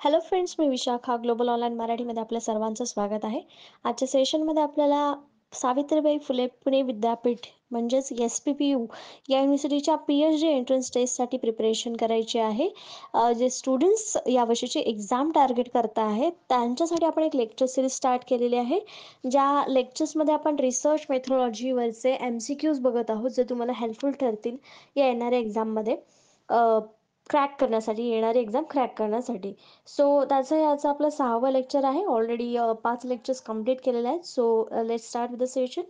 Hello friends, मी Vishakha global online मराठीमध्ये आपल्या सर्वांचं स्वागत आहे. आजच्या सेशनमध्ये आपल्याला सावित्रीबाई फुले पुणे विद्यापीठ म्हणजेच SPPU या युनिव्हर्सिटीच्या PhD एंट्रन्स टेस्टसाठी प्रिपरेशन करायची आहे. जे स्टुडंट्स यावर्षीची एक्झाम टार्गेट करत आहेत त्यांच्यासाठी आपण एक लेक्चर सिरीज स्टार्ट केलेली आहे. ज्या लेक्चर्समध्ये आपण रिसर्च मेथोडॉलॉजीवरचे MCQs बघत आहोत, जे तुम्हाला हेल्पफुल ठरतील या येणाऱ्या एक्झाममध्ये क्रॅक करण्यासाठी, येणारी एक्झाम क्रॅक करण्यासाठी. सो त्याचं याचं आपलं 6वं लेक्चर आहे. ऑलरेडी 5 लेक्चर्स कंप्लीट केलेले आहेत. So let's start with the session.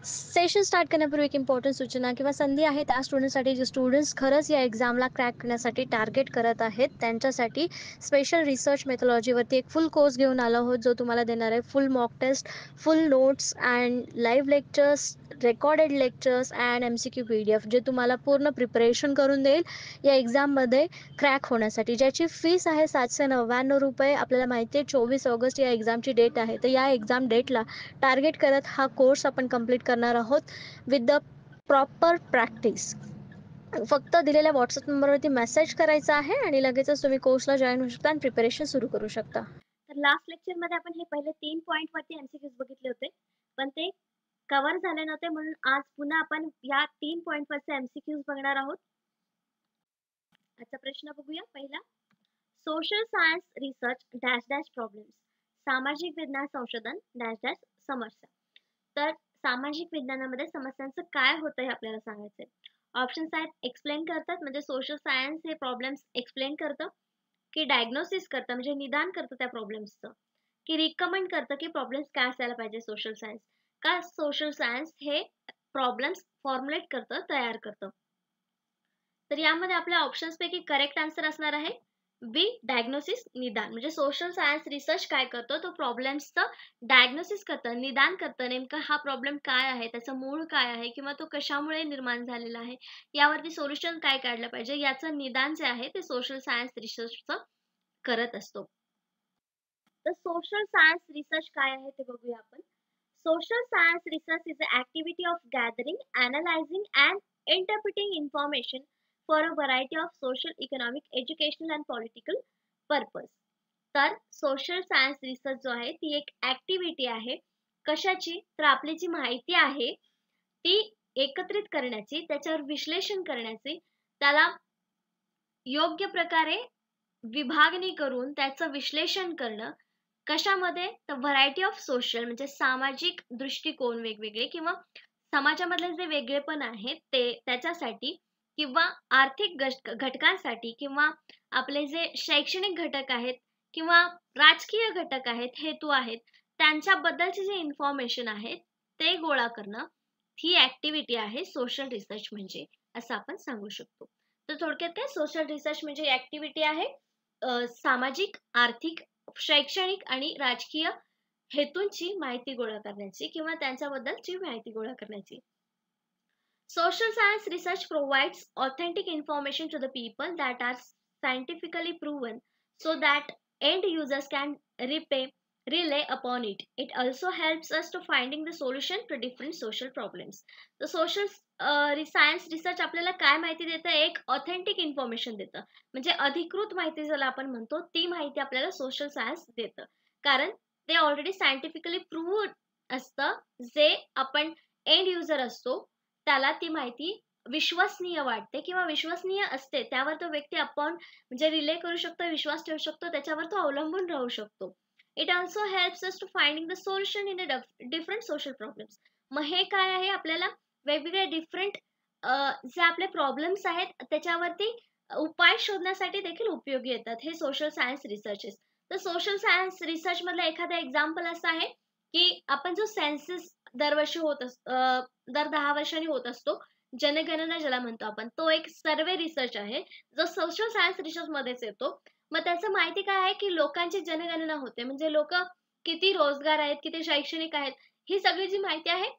Session start करण्यापूर्वी एक इम्पॉर्टंट सूचना किंवा संधी आहे त्या स्टुडंट्ससाठी, जे स्टुडंट्स खरंच या एक्झामला क्रॅक करण्यासाठी टार्गेट करत आहेत त्यांच्यासाठी स्पेशल रिसर्च मेथोलॉजीवरती एक फुल कोर्स घेऊन आलो आहोत, जो तुम्हाला देणार आहे full mock test, full notes and live lectures, recorded lectures and MCQ PDF, जे तुम्हाला पूर्ण प्रिपरेशन करून देईल या एक्झाममध्ये क्रॅक होण्यासाठी. ज्याची फीस आहे ₹799. आपल्याला माहिती आहे 24 ऑगस्ट या एक्झामची डेट आहे. तर या एक्झाम डेटला टार्गेट करत हा कोर्स आपण कंप्लीट करणार आहोत विथ द प्रॉपर प्रॅक्टिस. फक्त दिलेल्या व्हॉट्सअप नंबरवरती मेसेज करायचा आहे आणि लगेचच तुम्ही कोर्सला जॉईन होऊ शकता आणि प्रिपरेशन सुरू करू शकता. तर लास्ट लेक्चरमध्ये आपण हे पहिले 3 पॉइंटवरती MCQs बघितले होते, पण ते कव्हर झाले नव्हते, म्हणून आज पुन्हा आपण या 3 पॉइंटवरचे MCQs बघणार आहोत. आजचा प्रश्न बघूया. पहिला, social science research dash dash problems, सामाजिक विज्ञान संशोधन डॅश डॅश समस्या. तर सामाजिक विज्ञानामध्ये समस्यांचं काय होतं हे आपल्याला सांगायचंय. ऑप्शन्स आहेत, एक्सप्लेन करतात म्हणजे सोशल सायन्स हे प्रॉब्लेम्स एक्सप्लेन करतं, की डायग्नोसिस करतं म्हणजे निदान करतं त्या प्रॉब्लेम्सचं, की रिकमेंड करतं की प्रॉब्लेम्स काय असायला पाहिजे सोशल सायन्स, का सोशल सायन्स हे प्रॉब्लेम्स फॉर्म्युलेट करतं, तयार करतं. तर यामध्ये आपल्या ऑप्शन्स पैकी करेक्ट आन्सर असणार आहे बी, डायग्नोसिस, निदान. म्हणजे सोशल सायन्स रिसर्च काय करतो, तो प्रॉब्लेम्सचं डायग्नोसिस करतं, निदान करतं. नेमका हा प्रॉब्लेम काय आहे, त्याचं मूळ काय आहे किंवा तो कशामुळे निर्माण झालेला आहे, यावरती सोल्युशन काय काढलं पाहिजे, याचं निदान जे आहे ते सोशल सायन्स रिसर्चचं करत असतो. तर सोशल सायन्स रिसर्च काय आहे ते बघूया आपण. Social science research is the activity of gathering, analyzing and interpreting information for a variety of social, economic, educational and political purpose. तर सोशल सायन्स रिसर्च जो आहे ती एक ॲक्टिव्हिटी आहे. कशाची? तर आपली जी माहिती आहे ती एकत्रित करण्याची, त्याच्यावर विश्लेषण करण्याची, त्याला योग्य प्रकारे विभागणी करून त्याचं विश्लेषण करणं. कशामध्ये? तर व्हरायटी ऑफ सोशल म्हणजे सामाजिक दृष्टिकोन वेगवेगळे किंवा समाजामधले जे वेगळेपण आहेत ते त्याच्यासाठी, किंवा आर्थिक घटकांसाठी, किंवा आपले जे शैक्षणिक घटक आहेत किंवा राजकीय घटक आहेत, हेतू आहेत, त्यांच्याबद्दलचे जे इन्फॉर्मेशन आहे ते गोळा करणं, ही ॲक्टिव्हिटी आहे सोशल रिसर्च म्हणजे, असं आपण सांगू शकतो. तर थोडक्यात काय, सोशल रिसर्च म्हणजे ॲक्टिव्हिटी आहे सामाजिक, आर्थिक, शैक्षणिक आणि राजकीय हेतूंची माहिती गोळा करण्याची किंवा त्यांच्याबद्दलची माहिती गोळा करण्याची. Social science research provides authentic information to the people that are scientifically proven so that end users can rely upon it. It also helps us to finding the solution to different social problems. The social science research आपल्याला काय माहिती देतं? एक authentic information देतं. म्हणजे अधिकृत माहिती ज्याला आपण म्हणतो, ती माहिती आपल्याला सोशल सायन्स देतं. कारण ते ऑलरेडी सायंटिफिकली प्रूव्ह असतं. जे आपण एंड युजर असतो त्याला ती माहिती विश्वसनीय वाटते किंवा विश्वसनीय असते. त्यावर तो व्यक्ती आपण म्हणजे रिले करू शकतो, विश्वास ठेवू शकतो, त्याच्यावर तो अवलंबून राहू शकतो. It also helps us to finding the solution in a different social problems. मग हे काय आहे? आपल्याला वेगवेगळ्या डिफरंट जे आपले प्रॉब्लेम्स आहेत त्याच्यावरती उपाय शोधण्यासाठी देखील उपयोगी येतात हे सोशल सायन्स रिसर्चेस. तर सोशल सायन्स रिसर्च मधलं एखादं एक्झाम्पल असं आहे की आपण जो सेन्सस दरवर्षी दर 10 वर्षांनी होत असतो, जनगणना ज्याला म्हणतो आपण, तो एक सर्वे रिसर्च आहे जो सोशल सायन्स रिसर्च मध्येच येतो. मग त्याचं माहिती काय आहे की लोकांची जनगणना होते, म्हणजे लोक किती रोजगार आहेत, किती शैक्षणिक आहेत, ही सगळी जी माहिती आहे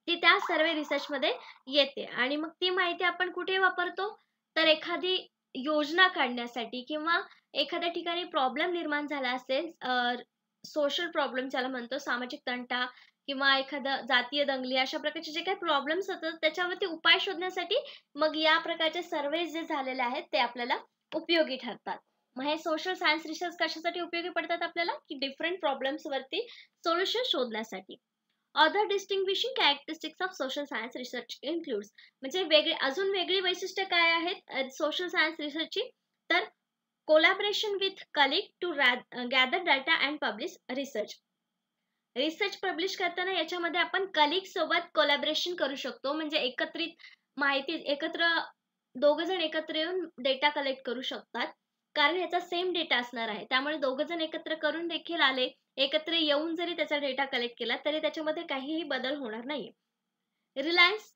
ती त्या सर्वे रिसर्च मध्ये येते. आणि मग ती माहिती आपण कुठे वापरतो? तर एखादी योजना काढण्यासाठी किंवा एखाद्या ठिकाणी प्रॉब्लेम निर्माण झाला असेल, सोशल प्रॉब्लेम ज्याला म्हणतो, सामाजिक तंटा किंवा एखादा जातीय दंगली, अशा प्रकारचे जे काही प्रॉब्लेम्स होतात त्याच्यावरती उपाय शोधण्यासाठी मग या प्रकारचे सर्वे जे झालेले आहेत ते आपल्याला उपयोगी ठरतात. मग हे सोशल सायन्स रिसर्च कशासाठी उपयोगी पडतात आपल्याला, की डिफरंट प्रॉब्लेम्स वरती सोल्युशन शोधण्यासाठी. Other distinguishing characteristics of social science research includes, म्हणजे अजून वेगळी वैशिष्ट्य काय आहेत सोशल सायन्स रिसर्चची, तर collaboration with colleague to gather data and publish research. Research publish करताना याच्यामध्ये आपण कलिग सोबत कोलॅबोरेशन करू शकतो, म्हणजे एकत्रित माहिती दोघं जण एकत्र येऊन डेटा कलेक्ट करू शकतात, कारण ह्याचा सेम डेटा असणार आहे. त्यामुळे दोघं जण एकत्र करून देखील आले, एकत्र येऊन जरी त्याचा डेटा कलेक्ट केला तरी त्याच्यामध्ये काहीही बदल होणार नाही. Reliance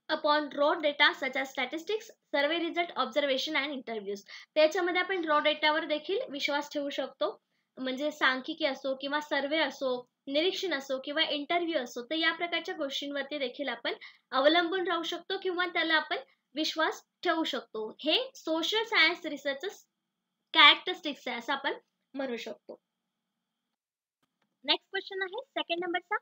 upon raw data such as statistics, survey result, observation and interviews. त्याच्यामध्ये आपण रॉ डेटावर देखील विश्वास ठेवू शकतो, म्हणजे सांख्यिकी असो किंवा सर्वे असो, निरीक्षण असो किंवा इंटरव्ह्यू असो, तर या प्रकारच्या गोष्टींवरती देखील आपण अवलंबून राहू शकतो किंवा त्याला आपण विश्वास ठेवू शकतो. हे सोशल सायन्स रिसर्च कॅरेक्टरिस्टिक्स आहे असं आपण म्हणू शकतो. नेक्स्ट क्वेश्चन आहे सेकंड नंबरचा.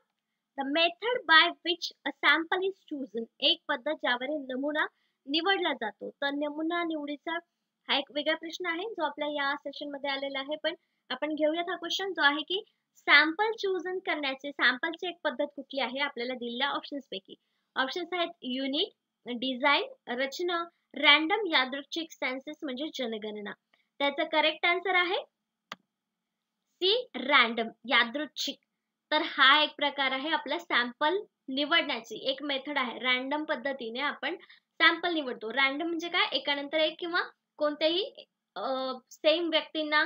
The method by which a sample is chosen, एक पद्धत ज्यावर नमुना निवडला जातो. तर नमुना निवडीचा हा एक वेगळा प्रश्न आहे जो आपल्या या सेशन मध्ये आलेला आहे, पण आपण घेऊयात हा क्वेश्चन जो आहे की सॅम्पल चूजन करण्याचे सॅम्पलची एक पद्धत कुठली आहे आपल्याला दिलेल्या ऑप्शन्स पैकी. ऑप्शन्स आहेत युनिट, डिझाईन, रचना, रॅन्डम यादृच्छिक सेन्सस म्हणजे जनगणना. त्याचा करेक्ट आन्सर आहे सी, रॅन्डम यादृच्छिक. तर हा एक प्रकार आहे आपला सॅम्पल निवडण्याची एक मेथड आहे. रॅन्डम पद्धतीने आपण सॅम्पल निवडतो. रॅन्डम म्हणजे काय, एकानंतर एक किंवा कोणत्याही सेम व्यक्तींना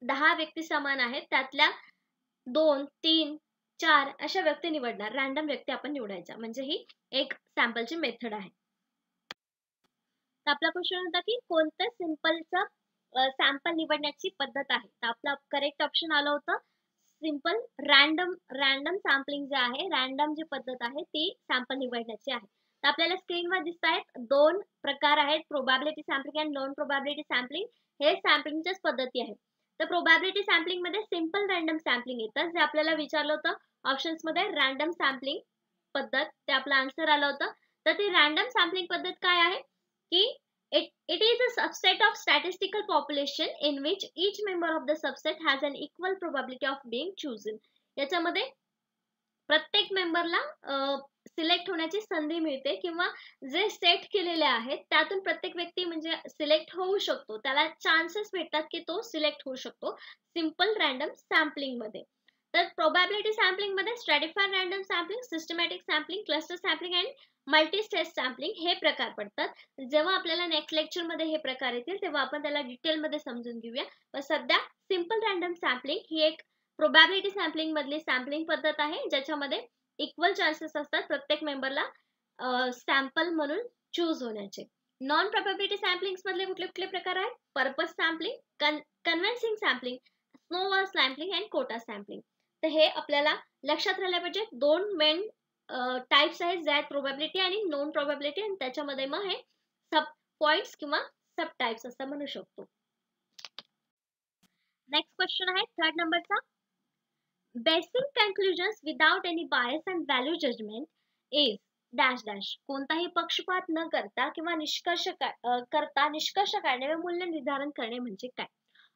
10 व्यक्ती समान आहेत, त्यातल्या 2, 3, 4 अशा व्यक्ती निवडणार. रॅन्डम व्यक्ती आपण निवडायच्या, म्हणजे ही एक सॅम्पलची मेथड आहे. तर आपला क्वेश्चन होता की कोणत्या सिंपलचा सॅम्पल निवडण्याची पद्धत आहे. तर आपला करेक्ट ऑप्शन आलं होतं सिंपल रॅन्डम सॅम्पलिंग जे आहे, रॅन्डम जी पद्धत आहे ती सॅम्पल निवडण्याची आहे. तर आपल्याला स्क्रीनवर दिसत आहेत दोन प्रकार आहेत, प्रोबॅबिलिटी सॅम्पलिंग आणि नॉन प्रोबॅबिलिटी सॅम्पलिंग. हे सॅम्पलिंगच्याच पद्धती आहेत. तर प्रोबॅबिलिटी सॅम्पलिंग मध्ये सिंपल रॅन्डम सॅम्पलिंग येतं, जे आपल्याला विचारलं होतं ऑप्शन्स मध्ये रॅन्डम सॅम्पलिंग पद्धत, ते आपलं आन्सर आलं होतं. तर ती रॅन्डम सॅम्पलिंग पद्धत काय आहे की it is a subset of statistical population in which each member of the subset has an equal probability of being chosen. याच्यामध्ये प्रत्येक मेंबरला सिलेक्ट होण्याची संधी मिळते किंवा जे सेट केलेले आहेत त्यातून प्रत्येक व्यक्ती म्हणजे सिलेक्ट होऊ शकतो, त्याला चान्सेस भेटतात की तो सिलेक्ट होऊ शकतो सिंपल रॅन्डम सॅम्पलिंग मध्ये. तर प्रोबॅबिलिटी सॅम्पलिंग मध्ये स्ट्रॅटिफाईड random sampling, systematic sampling, cluster sampling and multi stage sampling हे प्रकार पडतात. जेव्हा आपल्याला नेक्स्ट लेक्चर मध्ये हे प्रकार येतील तेव्हा आपण त्याला डिटेल मध्ये समजून घेऊया. पण सध्या सिंपल रॅन्डम सॅम्पलिंग ही एक प्रोबॅबिलिटी सॅम्पलिंग मधली सॅम्पलिंग पद्धत आहे, ज्याच्यामध्ये इक्वल चान्सेस असतात प्रत्येक मेंबरला सॅम्पल म्हणून चूज होण्याचे. नॉन प्रोबॅबिलिटी सॅम्पलिंग मधले कुठले कुठले प्रकार आहेत, purpose sampling, convincing sampling, snowball sampling and quota sampling. तर हे आपल्याला लक्षात राहिलं पाहिजे. दोन मेन टाइप्स आहेत, जे आहेत प्रोबॅबिलिटी आणि नॉन प्रोबॅबिलिटी, आणि त्याच्यामध्ये मग हे सब पॉइंट्स किंवा सब टाइप्स असं म्हणू शकतो. नेक्स्ट क्वेश्चन आहे थर्ड नंबरचा. Basic conclusions without any bias and value judgement is dash dash. कोणताही पक्षपात न करता किंवा निष्कर्ष काढणे व मूल्य निर्धारण करणे म्हणजे काय.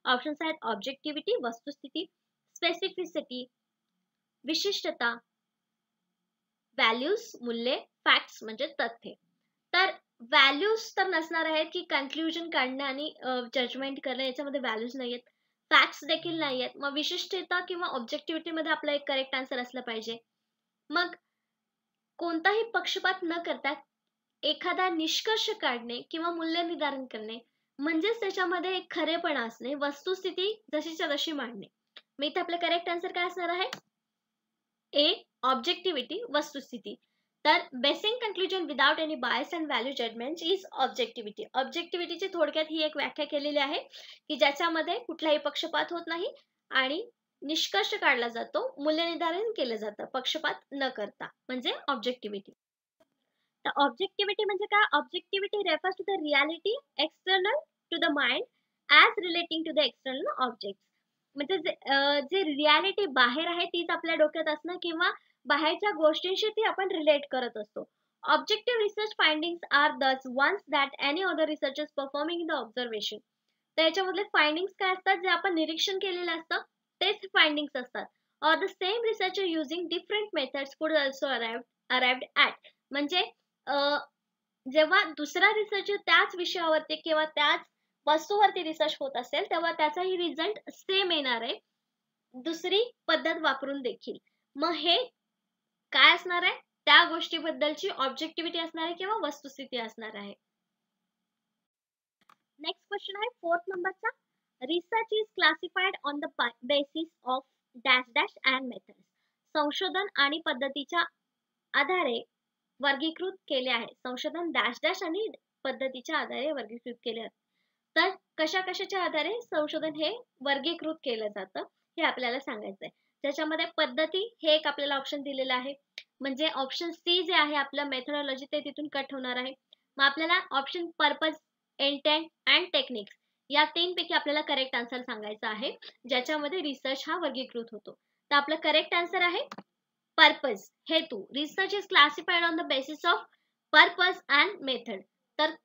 ऑप्शन्स आहेत ऑब्जेक्टिव्हिटी वस्तुस्थिती, स्पेसिफिसिटी विशिष्टता, व्हॅल्यूज मूल्ये, फॅक्ट्स म्हणजे तथ्ये. तर व्हॅल्यूज तर नसणार आहेत की कन्क्लुजन काढणं आणि जजमेंट करणं, याच्यामध्ये व्हॅल्यूज नाहीयेत, फॅक्ट्स देखील नाहीयेत. मग विशिष्टता किंवा ऑब्जेक्टिव्हिटी मध्ये आपला एक करेक्ट आन्सर असलं पाहिजे. मग कोणताही पक्षपात न करता एखादा निष्कर्ष काढणे किंवा मूल्य निर्धारण करणे म्हणजेच त्याच्यामध्ये एक खरेपणा असणे, वस्तुस्थिती जशीच्या तशी मांडणे. मी इथे आपलं करेक्ट आन्सर काय असणार आहे, ए, ऑब्जेक्टिव्हिटी वस्तुस्थिती. तर basic conclusion without any bias and value judgement is objectivity. ऑब्जेक्टिव्हिटीची थोडक्यात ही एक व्याख्या केलेली आहे की ज्याच्यामध्ये कुठलाही पक्षपात होत नाही आणि निष्कर्ष काढला जातो, मूल्य निर्धारण केलं जातं पक्षपात न करता, म्हणजे ऑब्जेक्टिव्हिटी. तर ऑब्जेक्टिव्हिटी म्हणजे काय, objectivity refers to the reality external to the mind as relating to the external object. म्हणजे जे रियालिटी बाहेर आहे तीच आपल्या डोक्यात असणं किंवा बाहेरच्या गोष्टींशी ती आपण रिलेट करत असतो. Objective research findings are those ones that any other researchers performing in the observation. तर याच्यामधले फाइंडिंग्स काय असतात, जे आपण निरीक्षण केलेलं असतं तेच फाइंडिंग्स असतात. Or the same researcher using different methods कुड ऑल्सो अराइव्ड ॲट. म्हणजे जेव्हा दुसरा रिसर्चर त्याच विषयावरती किंवा त्याच वस्तूवरती रिसर्च होत असेल, तेव्हा त्याचाही रिझल्ट सेम येणार आहे, दुसरी पद्धत वापरून देखील. मग हे काय असणार आहे, त्या गोष्टीबद्दलची ऑब्जेक्टिव्हिटी असणार आहे किंवा वस्तुस्थिती असणार आहे. नेक्स्ट क्वेश्चन आहे 4th नंबरचा. Research is classified on the basis of dash dash and methods. संशोधन आणि पद्धतीच्या आधारे वर्गीकृत केले आहे. संशोधन डॅश डॅश आणि पद्धतीच्या आधारे वर्गीकृत केले आहे. तर कशा कशाच्या आधारे संशोधन हे वर्गीकृत केलं जातं हे आपल्याला सांगायचं आहे. त्याच्यामध्ये पद्धती हे एक आपल्याला ऑप्शन दिलेलं आहे, म्हणजे ऑप्शन सी जे आहे आपलं मेथडॉलॉजी ते तिथून कट होणार आहे. मग आपल्याला option purpose, intent and techniques या 3 पैकी आपल्याला करेक्ट आन्सर सांगायचा आहे, ज्याच्यामध्ये रिसर्च हा वर्गीकृत होतो. तर आपलं करेक्ट आन्सर आहे पर्पज, हेतू. Research is classified on the basis of purpose and method. तर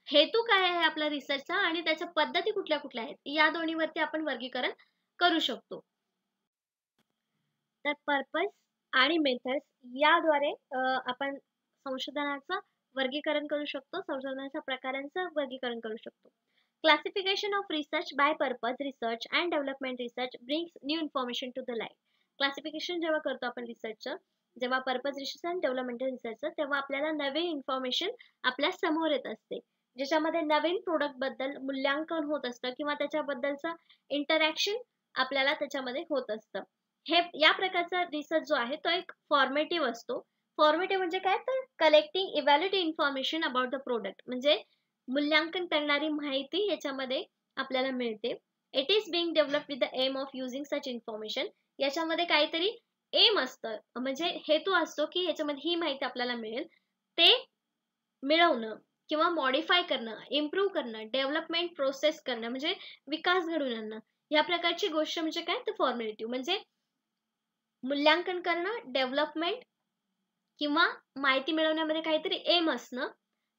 हेतू काय आहे आपला रिसर्चचा आणि त्याच्या पद्धती कुठल्या कुठल्या आहेत, या दोन्हीवरती आपण वर्गीकरण करू शकतो. तर पर्पज आणि मेथड्स याद्वारे आपण संशोधनाचं वर्गीकरण करू शकतो, संशोधनाच्या प्रकारांचं वर्गीकरण करू शकतो. Classification of research by purpose research and development research brings new information to the light. Classification जेव्हा करतो आपण रिसर्चचं, जेव्हा पर्पज रिसर्च अँड डेव्हलपमेंटल रिसर्चचं, तेव्हा आपल्याला नवीन इन्फॉर्मेशन आपल्या समोर येत असते, ज्याच्यामध्ये नवीन प्रोडक्ट बद्दल मूल्यांकन होत असतं किंवा त्याच्याबद्दलचा इंटरॅक्शन आपल्याला त्याच्यामध्ये होत असतं. हे या प्रकारचा रिसर्च जो आहे तो एक फॉर्मेटिव्ह असतो. फॉर्मेटिव्ह म्हणजे काय, तर collecting evaluative information about the product, म्हणजे मूल्यांकन करणारी माहिती याच्यामध्ये आपल्याला मिळते. It is being develop with the aim of using such information. याच्यामध्ये काहीतरी एम असतं, म्हणजे हेतू असतो की याच्यामध्ये ही माहिती आपल्याला मिळेल, ते मिळवणं किंवा मॉडिफाय करणं, इम्प्रूव्ह करणं, डेव्हलपमेंट प्रोसेस करणं, म्हणजे विकास घडवून आणणं. या प्रकारची गोष्ट म्हणजे काय, तर फॉर्मेटिव्ह. म्हणजे मूल्यांकन करणं, डेव्हलपमेंट किंवा माहिती मिळवण्यामध्ये काहीतरी एम असणं,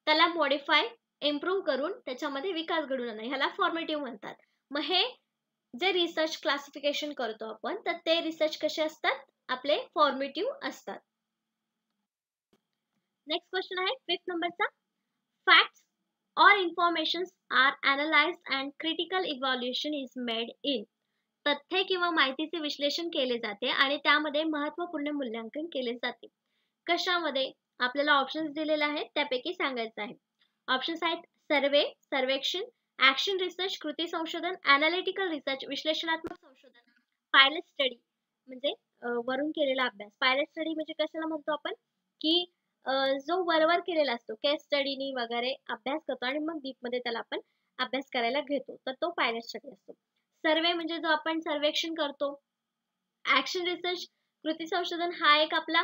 त्याला मॉडिफाय, इम्प्रूव्ह करून त्याच्यामध्ये विकास घडवून आणणं, ह्याला फॉर्मेटिव्ह म्हणतात. मग हे जे रिसर्च क्लासिफिकेशन करतो आपण, तर ते रिसर्च कसे असतात, आपले फॉर्मेटिव्ह असतात. नेक्स्ट क्वेश्चन आहे 5th नंबरचा. Facts or informations are analyzed and critical evaluation is made in. तथ्य किंवा माहितीचे विश्लेषण केले जाते आणि त्यामध्ये महत्त्वपूर्ण मूल्यांकन केले जाते. कशामध्ये, आपल्याला ऑप्शन्स दिलेले आहेत त्यापैकी सांगायचं आहे. ऑप्शन्स आहेत सर्वे, सर्वेक्षण, ऍक्शन रिसर्च, कृती संशोधन, अनालिटिकल रिसर्च, विश्लेषणात्मक संशोधन, पायलट स्टडी म्हणजे वरून केलेला अभ्यास. पायलट स्टडी म्हणजे कशाला म्हणतो आपण, की जो वरवर केलेला असतो, केस स्टडीनी वगैरे अभ्यास करतो आणि मग डीपमध्ये त्याला आपण अभ्यास करायला घेतो, तर तो पायलट स्टडी असतो. सर्वे म्हणजे जो आपण सर्वेक्षण करतो. ऍक्शन रिसर्च, कृती संशोधन हा एक आपला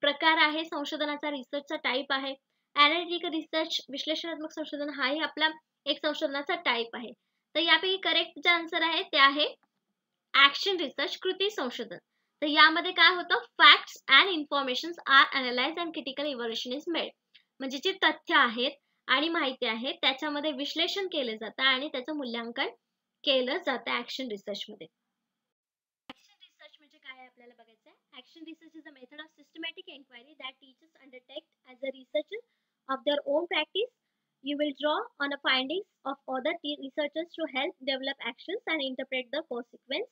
प्रकार आहे, संशोधनाचा रिसर्चचा टाईप आहे. अनालिटिकल रिसर्च, विश्लेषणात्मक संशोधन हाही आपला एक संशोधनाचा टाईप आहे. तर यापैकी करेक्ट जे आन्सर आहे ते आहे ऍक्शन रिसर्च, कृती संशोधन. तर यामध्ये काय होतं, facts and information are analyse and critical evaluation is made. म्हणजे जे तथ्य आहेत आणि माहिती आहे त्याच्यामध्ये विश्लेषण केले जातं आणि त्याचं मूल्यांकन केलं जातं ऍक्शन रिसर्च मध्ये. ऍक्शन रिसर्च म्हणजे काय आपल्याला बघायचं आहे. Action research is a method of systematic enquiry that teachers undertake as a researcher of their own practice. You will draw on the findings of other researchers to help develop actions and interpret the consequence.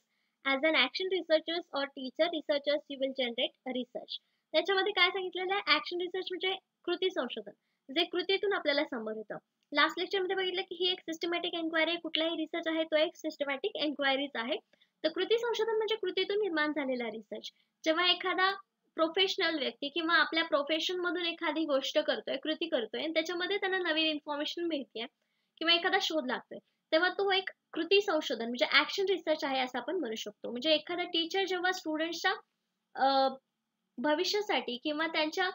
As an action researchers or teacher researchers, you will generate a research. त्याच्यामध्ये काय सांगितलेलं आहे, action research म्हणजे कृती संशोधन, जे कृतीतून आपल्याला समोर येतं. लास्ट लेक्चरमध्ये बघितलं की ही एक सिस्टमॅटिक एन्क्वायरी, कुठलाही रिसर्च आहे तो एक सिस्टमॅटिक एन्क्वायरीच आहे. तर कृती संशोधन म्हणजे कृतीतून निर्माण झालेला रिसर्च. जेव्हा एखादा प्रोफेशनल व्यक्ती किंवा आपल्या प्रोफेशन मधून एखादी गोष्ट करतोय, कृती करतोय आणि त्याच्यामध्ये त्यांना नवीन इन्फॉर्मेशन मिळते किंवा एखादा शोध लागतोय, तेव्हा तो एक कृती संशोधन म्हणजे ऍक्शन रिसर्च आहे असं आपण म्हणू शकतो. म्हणजे एखादा टीचर जेव्हा स्टुडंट्सच्या भविष्यासाठी किंवा त्यांच्या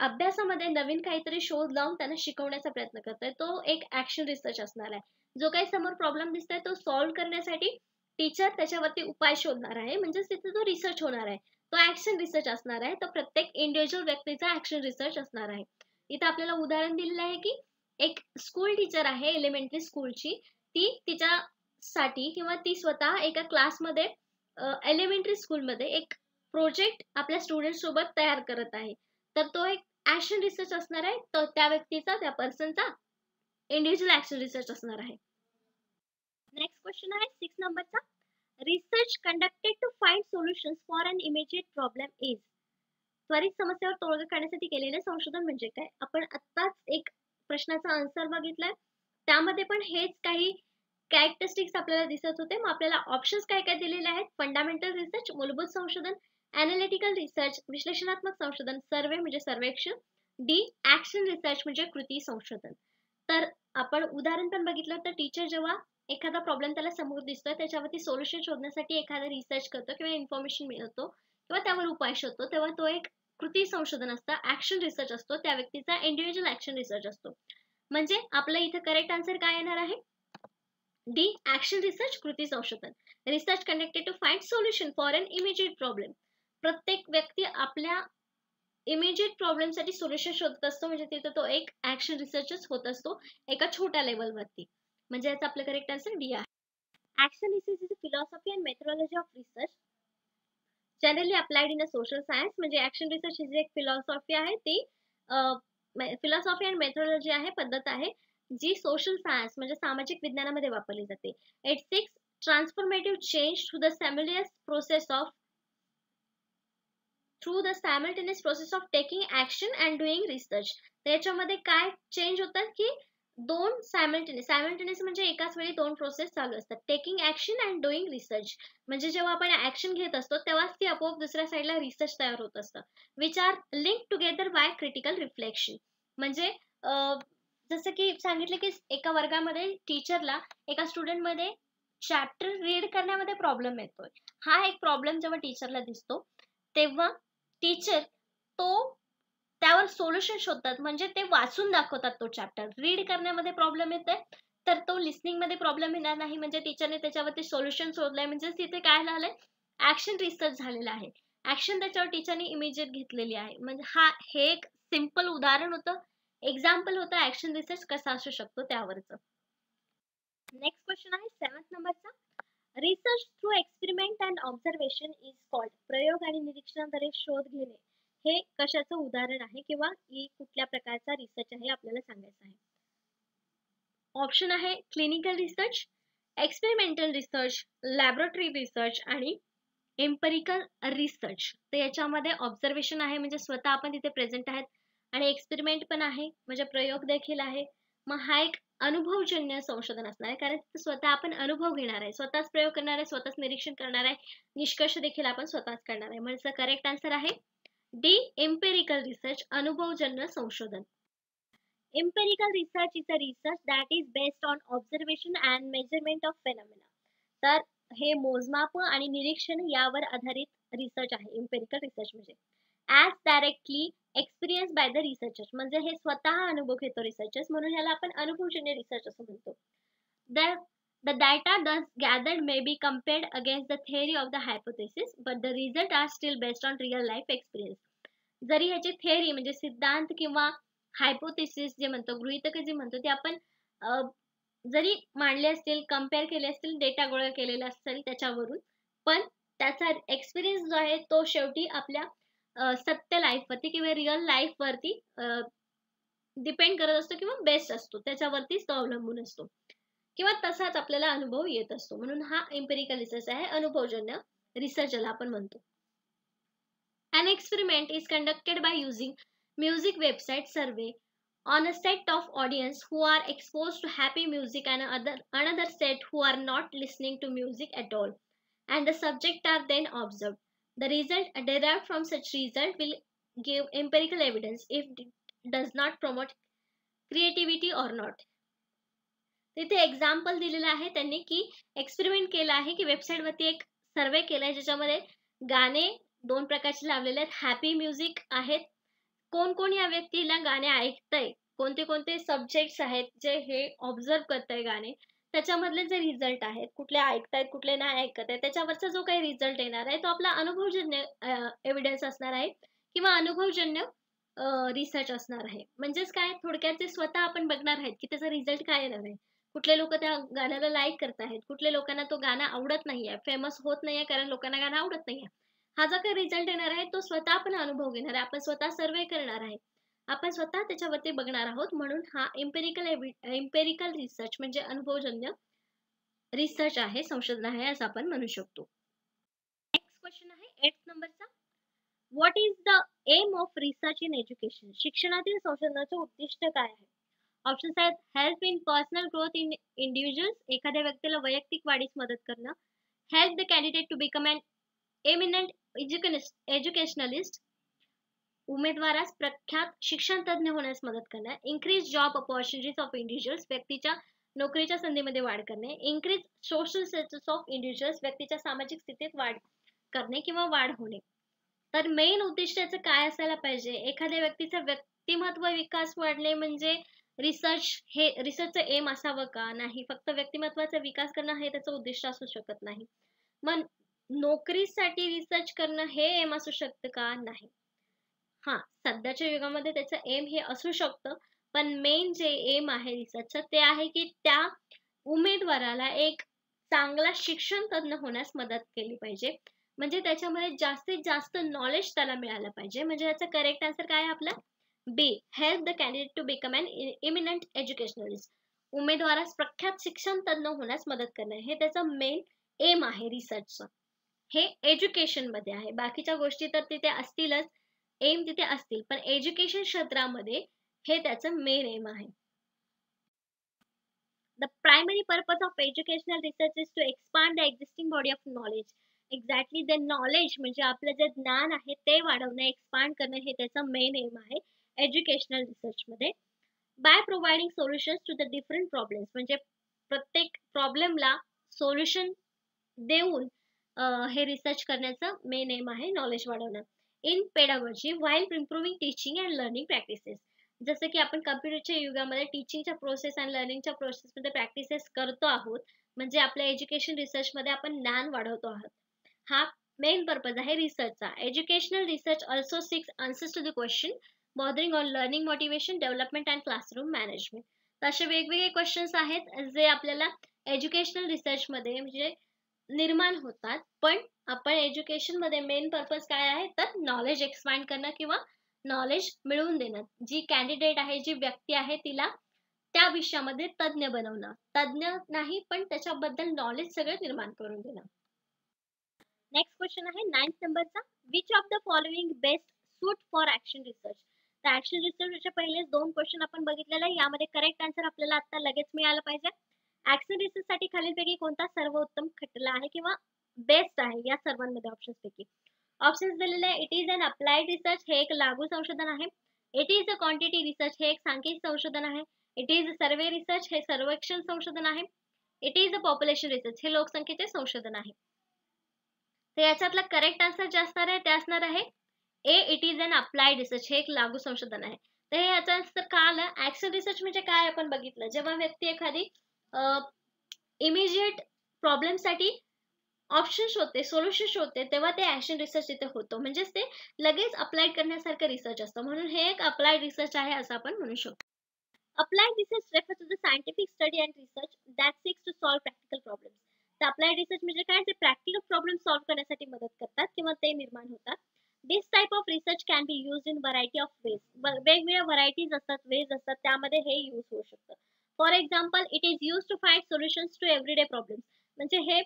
अभ्यासामध्ये नवीन काहीतरी शोध लावून त्यांना शिकवण्याचा प्रयत्न करतोय, तो एक ऍक्शन रिसर्च असणार आहे. जो काही समोर प्रॉब्लेम दिसतोय तो सॉल्व्ह करण्यासाठी टीचर त्याच्यावरती उपाय शोधणार आहे, म्हणजे तिथे तो रिसर्च होणार आहे, तो ऍक्शन रिसर्च असणार आहे. तर प्रत्येक इंडिव्हिज्युअल व्यक्तीचा ऍक्शन रिसर्च असणार आहे. इथं आपल्याला उदाहरण दिलेलं आहे की एक स्कूल टीचर आहे एलिमेंटरी स्कूलची, ती तिच्यासाठी किंवा ती स्वतः एका क्लासमध्ये एलिमेंटरी स्कूलमध्ये एक प्रोजेक्ट आपल्या स्टुडंट सोबत तयार करत आहे. तर तो एक ऍक्शन रिसर्च असणार आहे. तर त्या व्यक्तीचा, त्या पर्सनचा इंडिव्हिज्युअल ऍक्शन रिसर्च असणार आहे. नेक्स्ट क्वेश्चन आहे 6 नंबरचा. Research conducted to find solutions for an immediate problem is. त्वरित समस्येवर तोडगा काढण्यासाठी केलेले संशोधन म्हणजे काय? आपण आत्ताच एक प्रश्नाचा आन्सर बघितलाय. त्यामध्ये पण हेच काही कॅरेक्टरिस्टिक्स आपल्याला दिसत होते. मग आपल्याला ऑप्शन्स काय काय दिलेले आहेत? फंडामेंटल रिसर्च, मूलभूत संशोधन, ॲनालिटिकल रिसर्च, विश्लेषणात्मक संशोधन, सर्वे म्हणजे सर्वेक्षण, डी ऍक्शन रिसर्च म्हणजे कृती संशोधन. तर आपण उदाहरण पण बघितलं तर टीचर जेव्हा एखादा प्रॉब्लेम त्याला समोर दिसतोय त्याच्यावरती सोल्युशन शोधण्यासाठी एखादा रिसर्च करतो किंवा इन्फॉर्मेशन मिळवतो किंवा त्यावर उपाय शोधतो, तेव्हा तो एक कृती संशोधन असतं, ऍक्शन रिसर्च असतो. त्या व्यक्तीचा इंडिव्हिज्युअल ऍक्शन रिसर्च असतो. म्हणजे आपलं इथं करेक्ट आन्सर काय येणार आहे? डी ऍक्शन रिसर्च, कृती संशोधन. Research conducted to find solution for an immediate problem. प्रत्येक व्यक्ती आपल्या इमिजिएट प्रॉब्लेमसाठी सोल्युशन शोधत असतो, म्हणजे तिथे तो एक ऍक्शन रिसर्चच होत असतो एका छोट्या लेवलवरती. म्हणजे याचा आपलं करेक्ट आन्सर डी आहे. Action research is a philosophy and methodology of research generally applied in a social science. म्हणजे ऍक्शन रिसर्च ही जी एक फिलॉसॉफी आहे ती फिलॉसॉफी अँड मेथोडॉलॉजी आहे, पद्धत आहे, जी सोशल सायन्स म्हणजे सामाजिक विज्ञानामध्ये वापरली जाते. It seeks transformative change through the simultaneous process of taking action and doing research. त्याच्यामध्ये काय चेंज होतात की दोन सायमल्टेनियस म्हणजे एकाच वेळी दोन प्रोसेस चालू असतात. Taking action and doing research म्हणजे जेव्हा आपण ऍक्शन घेत असतो तेव्हाच ती आपोआप दुसऱ्या साईडला रिसर्च तयार होत असतं. Which are link together by critical reflection. म्हणजे जसं की सांगितलं की एका वर्गामध्ये टीचरला एका स्टुडंटमध्ये चॅप्टर रीड करण्यामध्ये प्रॉब्लेम येतोय. हा एक प्रॉब्लेम जेव्हा टीचरला दिसतो तेव्हा टीचर तो त्यावर सोल्युशन शोधतात. म्हणजे ते वाचून दाखवतात तो चॅप्टर. रीड करण्यामध्ये प्रॉब्लेम येतोय तर तो लिसनिंग मध्ये प्रॉब्लेम येणार नाही. म्हणजे टीचरने त्याच्यावरती सोल्युशन शोधलंय, म्हणजे तिथे काय झालंय? ऍक्शन रिसर्च झालेला आहे. ऍक्शन त्याच्यावर टीचरने इमिजिएट घेतलेली आहे. म्हणजे हे एक सिंपल उदाहरण होतं, एक्झाम्पल होतं ऍक्शन रिसर्च कसा असू शकतो त्यावरचं. नेक्स्ट क्वेश्चन आहे 7th नंबरचा. Research through experiment and observation is called. प्रयोग आणि निरीक्षणाद्वारे शोध घेणे हे कशाचं उदाहरण आहे किंवा कुठल्या प्रकारचा रिसर्च आहे आपल्याला सांगायचं आहे. ऑप्शन आहे clinical research, experimental research, laboratory research आणि एम्पिरिकल रिसर्च. तर याच्यामध्ये ऑब्झर्वेशन आहे म्हणजे स्वतः आपण तिथे प्रेझेंट आहेत, आणि एक्सपेरिमेंट पण आहे म्हणजे प्रयोग देखील आहे. मग हा एक अनुभवजन्य संशोधन असणार आहे, कारण स्वतः आपण अनुभव घेणार आहे, स्वतःच प्रयोग करणार आहे, स्वतःच निरीक्षण करणार आहे, निष्कर्ष देखील आपण स्वतःच करणार आहे. म्हणजे करेक्ट आन्सर आहे डी एम्पिरिकल रिसर्च, अनुभवजन्य संशोधन. Empirical research is a research that is based on observation and measurement of phenomena. तर हे मोजमाप आणि निरीक्षण यावर आधारित रिसर्च आहे एम्पिरिकल रिसर्च म्हणजे. As directly experience by the researchers, म्हणजे हे स्वतः अनुभव घेतो रिसर्चर्स, म्हणून ह्याला आपण अनुभवजन्य रिसर्च असं म्हणतो. The data thus gathered may be compared against the theory of the hypothesis, but the results are still based on real life experience. जरी ह्याची थेअरी म्हणजे सिद्धांत किंवा हायपोथेसिस जे म्हणतो, गृहीतक जे म्हणतो, ते आपण जरी मांडले असतील, कम्पेअर केले असतील, डेटा गोळा केलेला असेल त्याच्यावरून, पण त्याचा एक्सपिरियन्स जो आहे तो शेवटी आपल्या सत्य लाईफवरती किंवा रिअल लाईफवरती डिपेंड करत असतो किंवा बेस्ड असतो, त्याच्यावरतीच तो अवलंबून असतो किंवा तसाच आपल्याला अनुभव येत असतो. म्हणून हा एम्पिरिकल रिसर्च आहे, अनुभवजन्य रिसर्च ज्याला आपण म्हणतो. An experiment is conducted by using music website survey on a set of audience who are exposed to happy music and another set who are not listening to music at all, and the subject are then observed. The result derived from such result will give empirical evidence if it does not promote creativity or not. तिथे example दिलेलं आहे त्यांनी की experiment केला आहे की वेबसाईटवरती एक सर्वे केलाय ज्याच्यामध्ये गाणे दोन प्रकारचे लावलेले आहेत, हॅपी म्युझिक आहेत, कोण कोण या व्यक्तीला गाणे ऐकतंय, कोणते कोणते सब्जेक्ट्स आहेत जे हे ऑब्झर्व करताय गाणे, त्याच्यामधले जे रिझल्ट आहेत, कुठले ऐकतायत कुठले नाही ऐकत आहे, त्याच्यावरचा जो काही रिझल्ट येणार आहे तो आपला अनुभवजन्य एव्हिडन्स असणार आहे किंवा अनुभवजन्य रिसर्च असणार आहे. म्हणजेच काय, थोडक्यात जे स्वतः आपण बघणार आहेत की त्याचा रिझल्ट काय येणार आहे, कुठले लोक त्या गाण्याला लाईक करत आहेत, कुठल्या लोकांना तो गाणं आवडत नाहीये, फेमस होत नाहीये कारण लोकांना गाणं आवडत नाहीये. हा जो काही रिझल्ट येणार आहे तो स्वतः आपण अनुभव घेणार आहे, आपण स्वतः सर्वे करणार आहे, आपण स्वतः त्याच्यावरती बघणार आहोत. म्हणून हा इम्पेरिकल रिसर्च म्हणजे अनुभवजन्य रिसर्च आहे, संशोधन आहे असं आपण म्हणू शकतो. नेक्स्ट क्वेश्चन आहे 8th नंबरचा. What is the aim of research in education? शिक्षणातील संशोधनाचे उद्दिष्ट काय आहे? ऑप्शन्स आहेत help in personal growth in individuals, एखाद्या व्यक्तीला वैयक्तिक वाढीस मदत करणं. Help the candidate to become an eminent educationalist, उमेदवारास प्रख्यात शिक्षण तज्ञ होण्यास मदत करणे. Increase job opportunities of individuals, व्यक्तीच्या नोकरीच्या संधीमध्ये वाढ करणे. Increase social status of individuals, व्यक्तीच्या सामाजिक स्थितीत वाढ करणे किंवा वाढ होणे. तर मेन उद्दिष्ट याचं काय असायला पाहिजे? एखाद्या व्यक्तीचा व्यक्तिमत्व विकास वाढणे म्हणजे रिसर्चचं एम असावं का? नाही. फक्त व्यक्तिमत्वाचा विकास करणं हे त्याचं उद्दिष्ट असू शकत नाही. मग नोकरीसाठी रिसर्च करणं हे एम असू शकतं का? नाही. हा, सध्याच्या युगामध्ये त्याचं एम हे असू शकतं, पण मेन जे एम आहे रिसर्चचं ते आहे की त्या उमेदवाराला एक चांगला शिक्षण तज्ञ होण्यास मदत केली पाहिजे. म्हणजे त्याच्यामध्ये जास्तीत जास्त नॉलेज त्याला मिळालं पाहिजे. म्हणजे याचा करेक्ट आन्सर काय आहे आपला? B. Help the candidate to become an eminent educationalist, उमेदवारास प्रख्यात शिक्षण तज्ञ होण्यास मदत करणं हे त्याचं मेन एम आहे रिसर्चचं. हे एज्युकेशन मध्ये आहे. बाकीच्या गोष्टी तर तिथे असतीलच, एम तिथे असतील, पण एज्युकेशन क्षेत्रामध्ये हे त्याचं मेन एम आहे. The primary purpose of educational research is to expand the existing body of knowledge. Exactly the knowledge म्हणजे आपलं जे ज्ञान आहे ते वाढवणं, एक्सपांड करणं हे त्याचं मेन एम आहे एज्युकेशनल रिसर्च मध्ये. By providing solutions to the different problems, म्हणजे प्रत्येक प्रॉब्लेमला सोल्युशन देऊन हे रिसर्च करण्याचं मेन एम आहे नॉलेज वाढवणं. In pedagogy while improving teaching and learning practices, जसं की आपण कम्प्युटरच्या युगामध्ये टीचिंगच्या प्रोसेस आणि लर्निंगच्या प्रोसेसमध्ये प्रॅक्टिसेस करतो आहोत, म्हणजे आपल्या एज्युकेशन रिसर्चमध्ये आपण ज्ञान वाढवतो आहोत. हा मेन पर्पज आहे रिसर्चचा. Educational research also seeks answers to the question bothering on learning motivation, development and classroom management. तर असे वेगवेगळे क्वेश्चन्स आहेत जे आपल्याला एज्युकेशनल रिसर्चमध्ये म्हणजे निर्माण होतात. पण आपण एज्युकेशन मध्ये मेन पर्पज काय आहे तर नॉलेज एक्सपांड करणं किंवा नॉलेज मिळवून देणं. जी कॅन्डिडेट आहे, जी व्यक्ती आहे, तिला त्या विषयामध्ये तज्ञ बनवणं. तज्ञ नाही पण त्याच्याबद्दल नॉलेज सगळं निर्माण करून देणं. नेक्स्ट क्वेश्चन आहे 9th नंबरचा. Which of the following best suit for action research? तर ऍक्शन रिसर्चचे पहिले 2 क्वेश्चन आपण बघितलेले आहे. यामध्ये करेक्ट आन्सर आपल्याला आता लगेच मिळालं पाहिजे. ऍक्शन रिसर्च साठी खालीलपैकी कोणता सर्वोत्तम खटला आहे किंवा बेस्ट आहे या सर्वांमध्ये ऑप्शन्स पैकी? ऑप्शन्स दिलेले आहे. It is an applied research, हे एक लागू संशोधन आहे. It is a quantity research, हे एक सांख्यिक संशोधन आहे. It is a survey research, हे सर्वेक्षण संशोधन आहे. It is a population research, हे लोकसंख्येचे संशोधन आहे. तर याच्यातला करेक्ट आन्सर जे असणार आहे ते असणार आहे A. It is an applied research, हे एक लागू संशोधन आहे. तर हे याचा आन्सर का आलं? ऍक्शन रिसर्च म्हणजे काय आपण बघितलं, जेव्हा व्यक्ती एखादी इमिजिएट प्रॉब्लेमसाठी ऑप्शन शोधते, सोल्युशन शोधते, तेव्हा ते ऍक्शन रिसर्च इथे होतं. म्हणजेच ते लगेच अप्लाइड करण्यासारखं रिसर्च असतं. म्हणून हे एक अप्लाइड रिसर्च आहे असं आपण म्हणू शकतो. Applied research refer to the scientific study and research that seeks to solve practical problems. तर अप्लाइड रिसर्च म्हणजे काय? ते प्रॅक्टिकल प्रॉब्लेम सॉल्व करण्यासाठी मदत करतात किंवा ते निर्माण होतात. This type of research can be use in variety of ways. वेगवेगळ्या व्हरायटीज असतात, वेज असतात, त्यामध्ये हे यूज होऊ शकतं. For example, it is use to find solutions to everyday problems. म्हणजे हे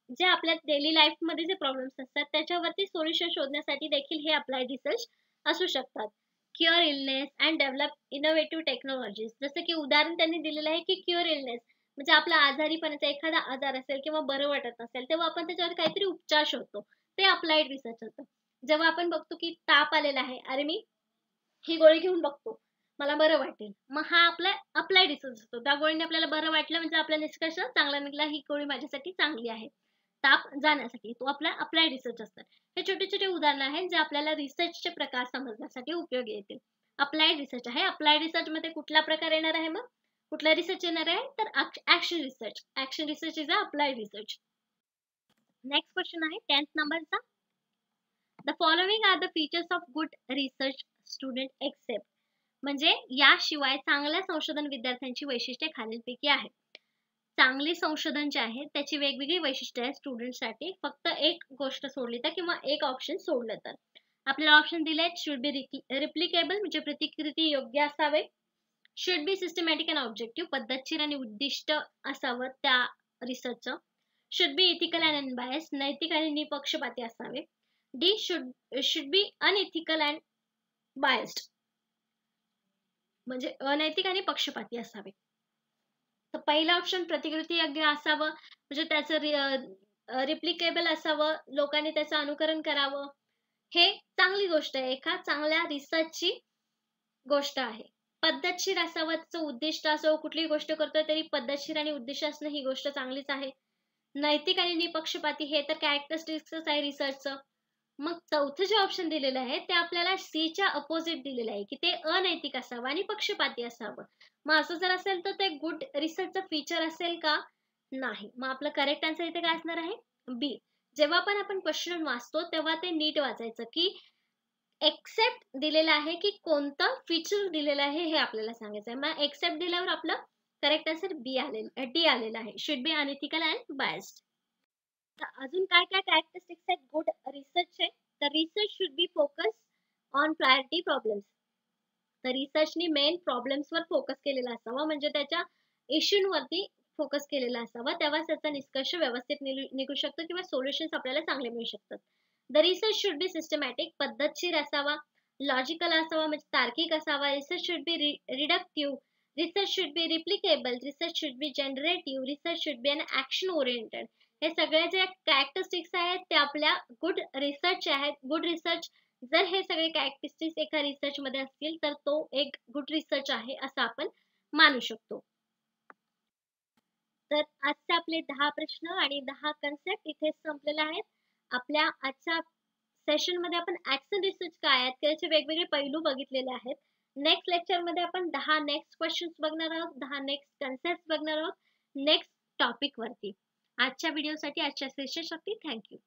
जे आपल्या डेली लाईफमध्ये जे प्रॉब्लेम्स असतात त्याच्यावरती सोल्युशन शोधण्यासाठी देखील हे अप्लाइड रिसर्च असू शकतात. Cure illness and develop innovative technologies, जसं की उदाहरण त्यांनी दिलेलं आहे की क्युअर इलनेस म्हणजे आपला आजारीपणाचा एखादा आजार असेल किंवा बरं वाटत नसेल तेव्हा आपण त्याच्यावर काहीतरी उपचार शोधतो, ते अप्लाइड रिसर्च होतं. जेव्हा आपण बघतो की ताप आलेला आहे, अरे मी ही गोळी घेऊन बघतो, मला बरं वाटेल, मग हा आपला अप्लाइड रिसर्च असतो. त्या गोळीने आपल्याला बरं वाटलं म्हणजे आपला निष्कर्ष चांगला निघाला, ही गोळी माझ्यासाठी चांगली आहे ताप जाण्यासाठी. तो आपला अप्लाइड रिसर्च असतात. हे छोटे छोटे उदाहरण आहेत जे आपल्याला रिसर्चचे प्रकार समजण्यासाठी उपयोगी येतील. अप्लाइड रिसर्च आहे. अप्लाइड रिसर्च मध्ये कुठला प्रकार येणार आहे? मग कुठला रिसर्च येणार आहे तर action research. Action research is a applied research. Next question आहे 10th नंबरचा. The following are the features of good research student except. म्हणजे याशिवाय चांगल्या संशोधन विद्यार्थ्यांची वैशिष्ट्ये खालीलपैकी आहेत. चांगले संशोधन जे आहे त्याची वेगवेगळी वैशिष्ट्ये आहेत स्टुडंटसाठी. फक्त एक गोष्ट सोडली तर किंवा एक ऑप्शन सोडलं तर. आपल्याला ऑप्शन दिले आहेत, शुड बी रिप्लिकेबल म्हणजे प्रतिकृती योग्य असावे, should be systematic and objective पद्धतशीर आणि उद्दिष्ट असावं त्या रिसर्चचं, should be ethical and unbiased नैतिक आणि निपक्षपाती असावे, they should be unethical and biased म्हणजे अनैतिक आणि पक्षपाती असावे. तर पहिला ऑप्शन प्रतिकृती योग्य असावं म्हणजे त्याचं रिप्लिकेबल असावं, लोकांनी त्याचं अनुकरण करावं, हे चांगली गोष्ट आहे, एका चांगल्या रिसर्चची गोष्ट आहे. पद्धतशीर असावं, त्याचं उद्दिष्ट असो, कुठलीही गोष्ट करतोय तरी पद्धतशीर आणि उद्दिष्ट असणं ही गोष्ट चांगलीच आहे. नैतिक आणि निपक्षपाती हे तर कॅरेक्टरिस्टिक्सच आहे रिसर्चचं. मग चौथं जे ऑप्शन दिलेलं आहे ते आपल्याला सीच्या अपोजिट दिलेलं आहे की ते अनैतिक असावं आणि पक्षपाती असावं. मग असं जर असेल तर ते गुड रिसर्चचं फीचर असेल का? नाही. मग आपलं करेक्ट आन्सर इथे काय असणार आहे? बी. जेव्हा पण आपण क्वेश्चन वाचतो तेव्हा ते नीट वाचायचं की एक्सेप्ट दिलेलं आहे की कोणतं फीचर दिलेलं आहे हे आपल्याला सांगायचं आहे. मग एक्सेप्ट दिल्यावर आपलं करेक्ट आन्सर डी आलेलं आहे. Should be unethical and biased. अजून काय काय कॅरेक्टरिस्टिक्स आहेत गुड रिसर्चचे? तर research should B focus on priority problems. तर रिसर्चनी मेन प्रॉब्लेम्सवर फोकस केलेला असावा म्हणजे त्याच्या इश्यूवरती फोकस केलेला असावा, तेव्हाच त्याचा निष्कर्ष व्यवस्थित निघू शकतो किंवा सोल्युशन्स आपल्याला चांगले मिळू शकतात. The research should be systematic पद्धतशीर असावा, लॉजिकल असावा म्हणजे तार्किक असावा, research should be reductive, research should be replicable, research should be generative, research should be an action oriented. हे सगळे जे कॅरेक्टरिस्टिक्स आहेत ते आपल्या गुड रिसर्च आहेत. गुड रिसर्च जर हे सगळे कॅरेक्टरिस्टिक्स एका रिसर्च मध्ये असतील तर तो एक गुड रिसर्च आहे असं आपण मानू शकतो. तर आजचे आपले 10 प्रश्न आणि 10 कन्सेप्ट इथे संपलेले आहेत. आपल्या आजच्या सेशन मध्ये आपण ऍक्शन रिसर्च काय आहेत त्याचे वेगवेगळे पैलू बघितलेले आहेत. नेक्स्ट लेक्चर मध्ये आपण 10 नेक्स्ट क्वेश्चन्स बघणार आहोत, 10 नेक्स्ट कन्सेप्ट बघणार आहोत नेक्स्ट टॉपिक वरती. आजच्या व्हिडिओसाठी आजच्या सेशनसाठी थँक्यू.